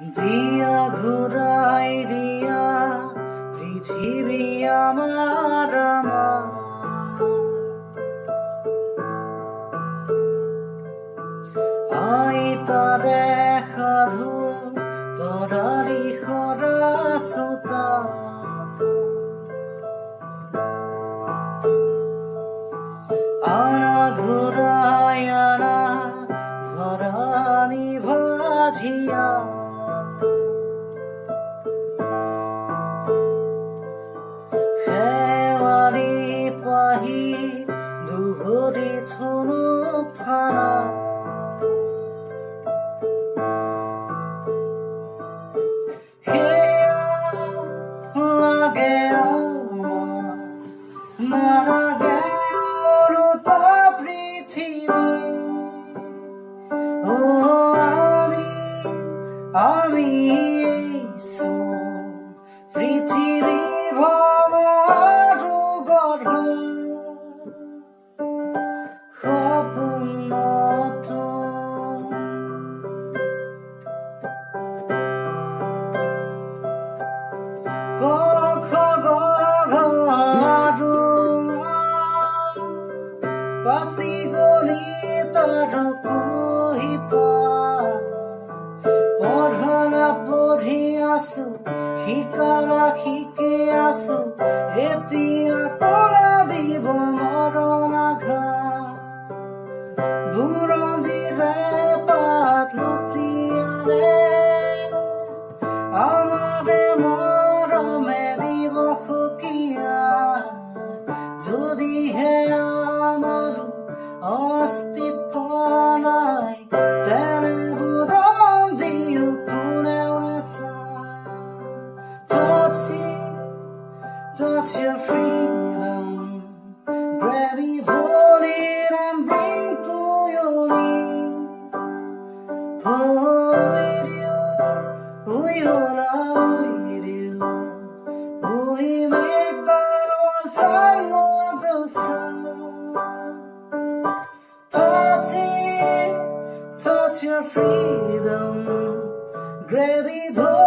Diya Ghurai Diya পৃথিবী আমাৰ আমাৰ আই তাৰে সাধু তৰাৰি খৰা সুতা আনা ঘুৰাই আনা ধৰানি ভাজিয়া খেৱাৰি পাহি দুঘৰি থুনুক থানা লাগে নালাগে ওলোটা পৃথিৱী আমি এইছো পৃথিৱী ভৱাটো গঢ় সপোনতো পাতি গলি তাৰ কহিপা পঢ়না পঢ়ি আছো শিকানা শিকি আছো এতিয়া কৰা দিব মৰণ আঘাত বুৰঞ্জীৰে পাত লুটিয়াৰে আমাৰে মৰমে দিব সুকীয়া যদিহে আমাৰ অস্তিত্ব নাই তেনে বুৰঞ্জীও কোনেও নাচায় Touch your freedom, grab it, hold it and bring to your knees. With you, we are with you. We make the world song of the sun. Touch your freedom, grab it, hold